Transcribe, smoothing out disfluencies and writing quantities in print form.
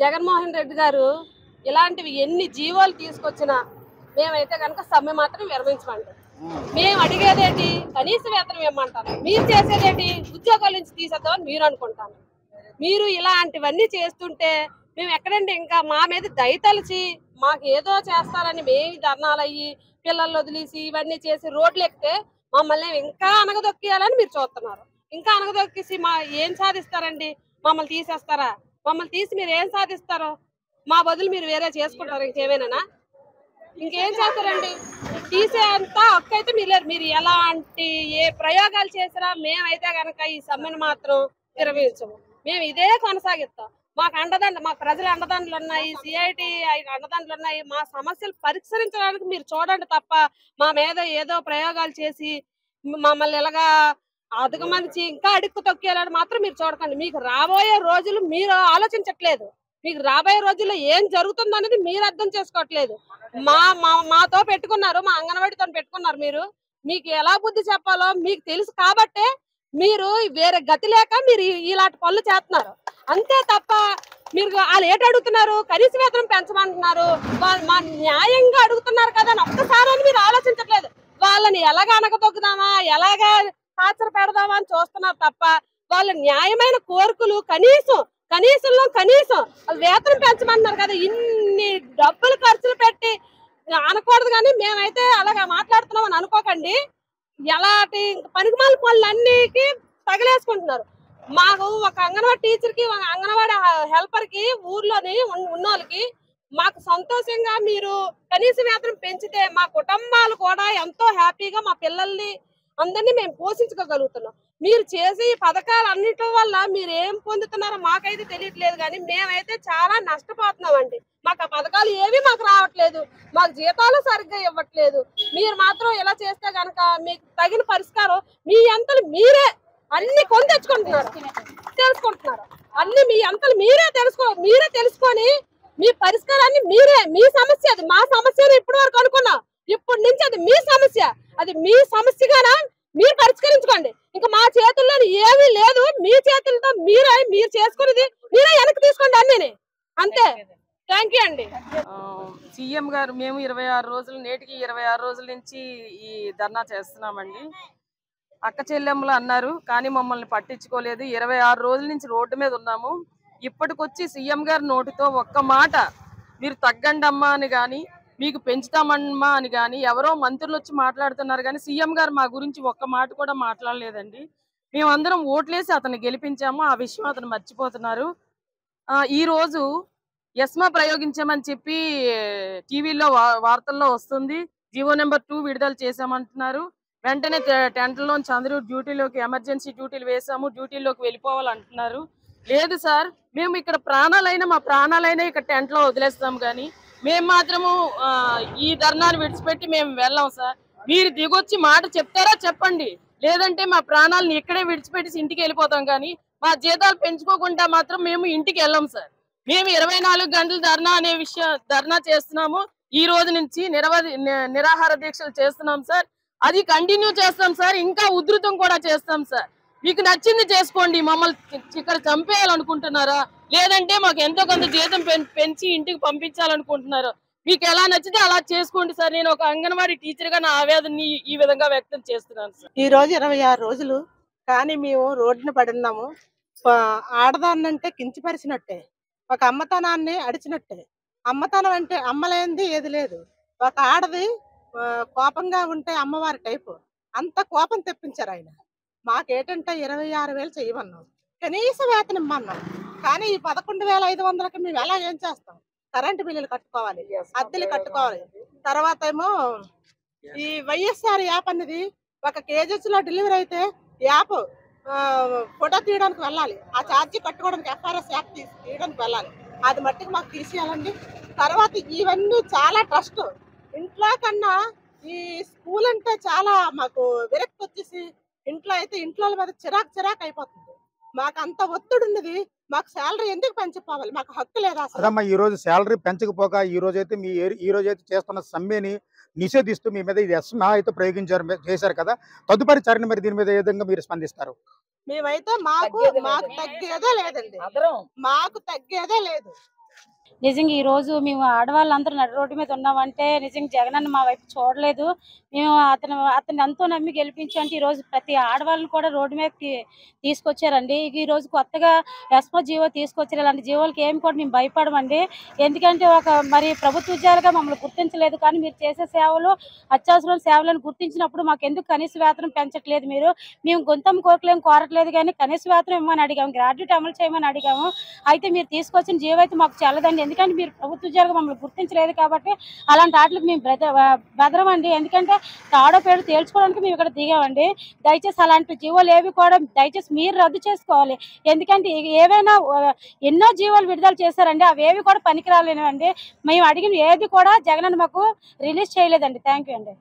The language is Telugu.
జగన్మోహన్ రెడ్డి గారు ఇలాంటివి ఎన్ని జీవోలు తీసుకొచ్చినా మేమైతే కనుక సమ్మె మాత్రం విరమించమండి. మేము అడిగేదేంటి, కనీస వేతనం ఇవ్వమంటారు. మీరు చేసేదేంటి, ఉద్యోగాల నుంచి తీసేద్దామని మీరు అనుకుంటాను. మీరు ఇలాంటివన్నీ చేస్తుంటే మేము ఎక్కడండి ఇంకా మా మీద దయతలిచి మాకు ఏదో చేస్తారని మేము ధర్నాలు అయ్యి పిల్లలు వదిలేసి ఇవన్నీ చేసి రోడ్లు ఎక్కితే మమ్మల్ని ఇంకా అనగదొక్కియాలని మీరు చూస్తున్నారు. ఇంకా అనగదొక్కేసి ఏం సాధిస్తారండి? మమ్మల్ని తీసేస్తారా? మమ్మల్ని తీసి మీరు ఏం సాధిస్తారో మా బదులు మీరు వేరే చేసుకుంటారు. ఇంకేమైనా ఇంకేం చేస్తారండి? తీసేంత హక్కు అయితే మీరు ఎలాంటి ఏ ప్రయోగాలు చేసినా మేమైతే కనుక ఈ సమ్మెను మాత్రం విరమించము. మేము ఇదే కొనసాగిస్తాం. మాకు అండదండ, మా ప్రజల అండదండలు ఉన్నాయి, సిఐటి అండదండలు ఉన్నాయి. మా సమస్యలు పరిష్కరించడానికి మీరు చూడండి తప్ప మా మీద ఏదో ప్రయోగాలు చేసి మమ్మల్ని ఇలాగా అదుగమనిచి ఇంకా అడుక్కు తొక్కేయాలని మాత్రం మీరు చూడకండి. మీకు రాబోయే రోజులు మీరు ఆలోచించట్లేదు. మీకు రాబోయే రోజుల్లో ఏం జరుగుతుందో అనేది మీరు అర్థం చేసుకోవట్లేదు. మాతో పెట్టుకున్నారు, మా అంగన్వాడితో పెట్టుకున్నారు. మీకు ఎలా బుద్ధి చెప్పాలో మీకు తెలుసు కాబట్టే మీరు వేరే గతి లేక మీరు ఇలాంటి పనులు చేస్తున్నారు. అంతే తప్ప మీరు వాళ్ళు ఏటి అడుగుతున్నారు? కనీస వేతనం పెంచమంటున్నారు. మా న్యాయంగా అడుగుతున్నారు కదా అని ఒక్కసారి మీరు ఆలోచించట్లేదు. వాళ్ళని ఎలాగ అనగదొక్కుదామా, ఎలాగా టార్చర్ పెడదామా అని చూస్తున్నారు తప్ప వాళ్ళ న్యాయమైన కోరికలు కనీసంలో కనీసం వేతనం పెంచమంటున్నారు కదా, ఇన్ని డబ్బులు ఖర్చులు పెట్టి అనకూడదు. కానీ మేమైతే అలాగా మాట్లాడుతున్నాం అని అనుకోకండి. ఎలాంటి పనికిమాల పనులన్నిటికీ తగిలేసుకుంటున్నారు. మాకు ఒక అంగన్వాడీ టీచర్ కి, ఒక అంగన్వాడీ హెల్పర్ కి ఊర్లోని ఉన్నోళ్ళకి మాకు సంతోషంగా మీరు కనీస వేతనం పెంచితే మా కుటుంబాలు కూడా ఎంతో హ్యాపీగా మా పిల్లల్ని అందరినీ మేము పోషించుకోగలుగుతున్నాం. మీరు చేసే ఈ పథకాలు అన్నిటి వల్ల మీరు ఏం పొందుతున్నారో మాకైతే తెలియట్లేదు. కానీ మేమైతే చాలా నష్టపోతున్నాం అండి. మాకు ఆ పథకాలు ఏవి మాకు రావట్లేదు, మాకు జీతాలు సరిగ్గా ఇవ్వట్లేదు. మీరు మాత్రం ఇలా చేస్తే గనక మీకు తగిన పరిష్కారం మీ అంతలు మీరే అన్ని కొని తెలుసుకుంటున్నారు. అన్ని మీ అంతలు మీరే తెలుసుకొని మీ పరిష్కారాన్ని మీ సమస్య, అది మా సమస్య ఇప్పటి వరకు అనుకున్నాం. ఇప్పటి నుంచి అది మీ సమస్య, అది మీ సమస్యగానా మీరు పరిష్కరించుకోండి. ఇంకా మా చేతుల్లో ఏమీ లేదు. మీ చేతులతో మీరు చేసుకునేది మీరే వెనక్కి తీసుకోండి అన్నీ. అంతే. థ్యాంక్ యూ అండి. సీఎం గారు మేము 26 రోజులు, నేటికి 26 రోజుల నుంచి ఈ ధర్నా చేస్తున్నామండి. అక్క చెల్లెమ్మలు అన్నారు కానీ మమ్మల్ని పట్టించుకోలేదు. 26 రోజుల నుంచి రోడ్డు మీద ఉన్నాము. ఇప్పటికొచ్చి సీఎం గారి నోటితో ఒక్క మాట మీరు తగ్గండి అమ్మా అని కానీ, మీకు పెంచుతామమ్మా అని కానీ ఎవరో మంత్రులు వచ్చి మాట్లాడుతున్నారు. కానీ సీఎం గారు మా గురించి ఒక్క మాట కూడా మాట్లాడలేదండి. మేమందరం ఓట్లేసి అతను గెలిపించాము. ఆ విషయం అతను మర్చిపోతున్నారు. ఈ రోజు ఎస్మా ప్రయోగించామని చెప్పి టీవీలో వార్తల్లో వస్తుంది. జీవో నెంబర్ 2 విడుదల చేశామంటున్నారు. వెంటనే టెంట్లోంచి అందరూ డ్యూటీలోకి, ఎమర్జెన్సీ డ్యూటీలు వేసాము, డ్యూటీలోకి వెళ్ళిపోవాలంటున్నారు. లేదు సార్, మేము ఇక్కడ మా ప్రాణాలైనా ఇక్కడ టెంట్లో వదిలేస్తాం. కానీ మేము మాత్రము ఈ ధర్నాన్ని విడిచిపెట్టి మేము వెళ్ళాం సార్. మీరు దిగొచ్చి మాట చెప్తారా చెప్పండి, లేదంటే మా ప్రాణాలను ఇక్కడే విడిచిపెట్టి ఇంటికి వెళ్ళిపోతాం. కానీ మా జీతాలు పెంచుకోకుండా మాత్రం మేము ఇంటికి వెళ్ళాం సార్. మేము 24 గంటలు ధర్నా చేస్తున్నాము. ఈ రోజు నుంచి నిరాహార దీక్షలు చేస్తున్నాం సార్. అది కంటిన్యూ చేస్తాం సార్. ఇంకా ఉధృతం కూడా చేస్తాం సార్. మీకు నచ్చింది చేసుకోండి. మమ్మల్ని ఇక్కడ చంపేయాలనుకుంటున్నారా, లేదంటే మాకు ఎంతో కొంత జీతం పెంచి ఇంటికి పంపించాలనుకుంటున్నారా? మీకు ఎలా నచ్చితే అలా చేసుకోండి సార్. నేను ఒక అంగన్వాడీ టీచర్ గా నా ఆవేదనని ఈ విధంగా వ్యక్తం చేస్తున్నాను సార్. ఈ రోజు 26 రోజులు కానీ మేము రోడ్డున పడున్నాము. ఆడదాన్నంటే కించపరిచినట్టే, ఒక అమ్మతనాన్ని అడిచినట్టే. అమ్మతనం అంటే అమ్మలేంది ఏది లేదు. ఒక ఆడది కోపంగా ఉంటే అమ్మవారి టైపు, అంత కోపం తెప్పించారు ఆయన. మాకేటంటే 26,000 చేయమన్నాం, కనీస వేతనం ఇమ్మన్నాం. కానీ ఈ 11,500కి మేము ఎలా ఏం చేస్తాం? కరెంటు బిల్లులు కట్టుకోవాలి, అద్దెలు కట్టుకోవాలి. తర్వాత ఏమో ఈ వైఎస్ఆర్ యాప్ అనేది ఒక కేజెస్ లో డెలివరీ అయితే యాప్ ఫోటో తీయడానికి వెళ్ళాలి, ఆ ఛార్జీ కట్టుకోవడానికి ఎఫ్ఆర్ఎస్ యాప్ తీయడానికి వెళ్ళాలి. అది మట్టికి మాకు తీసేయాలండి. తర్వాత ఇవన్నీ చాలా ట్రస్ట్. ఇంట్లో కన్నా ఈ స్కూల్ అంటే చాలా మాకు విరక్తి వచ్చేసి ఇంట్లో మీద చిరాకు అయిపోతుంది. మాకు అంత ఒత్తిడి ఉన్నది. మాకు శాలరీ ఎందుకు పెంచిపోవాలి? మాకు హక్కు లేదా? అదమ్మా, ఈ రోజు శాలరీ పెంచకపోక ఈ రోజైతే చేస్తున్న సమ్మెని నిషేధిస్తూ మీ మీద ఇది ఎస్మా అయితే చేశారు కదా, తదుపరి చర్య మరి దీని మీద ఏ విధంగా మీరు స్పందిస్తారు? మేమైతే మాకు తగ్గేదే లేదండి, మాకు తగ్గేదే లేదు. నిజంగా ఈ రోజు మేము ఆడవాళ్ళందరూ నడి రోడ్డు మీద ఉన్నామంటే నిజంగా జగనన్న మా వైపు చూడలేదు. మేము అతన్ని ఎంతో నమ్మి గెలిపించి అంటే ఈ రోజు ప్రతి ఆడవాళ్ళని కూడా రోడ్డు మీదకి తీసుకొచ్చారండి. ఈ రోజు కొత్తగా ఎస్మో జీవో తీసుకొచ్చారు. ఇలాంటి జీవోలకి ఏమి కూడా మేము భయపడమండి. ఎందుకంటే మరి ప్రభుత్వ ఉద్యోగాలుగా మమ్మల్ని గుర్తించలేదు, కానీ మీరు చేసే సేవలు అత్యవసరం సేవలను గుర్తించినప్పుడు మాకు ఎందుకు కనీస వేతనం పెంచట్లేదు మీరు? మేము గొంతమ్మ కోరికలేం కోరట్లేదు, కానీ కనీస వేతనం ఇవ్వమని అడిగాము, గ్రాడ్యుయేట్ అమలు చేయమని అడిగాము. అయితే మీరు తీసుకొచ్చిన జీవో అయితే మాకు చల్లదండి. ఎందుకంటే మీరు ప్రభుత్వ ఉద్యోగం మమ్మల్ని గుర్తించలేదు కాబట్టి అలాంటి వాటికి మేము బెదరమండి. ఎందుకంటే తాడో పేరు తేల్చుకోవడానికి మేము ఇక్కడ దిగామండి. దయచేసి అలాంటి జీవోలు ఏవి కూడా దయచేసి మీరు రద్దు చేసుకోవాలి. ఎందుకంటే ఏవైనా ఎన్నో జీవోలు విడుదల చేశారండి, అవేవి కూడా పనికిరాలేనివండి. మేము అడిగిన ఏది కూడా జగన్ మాకు రిలీజ్ చేయలేదండి. థ్యాంక్ యూ అండి.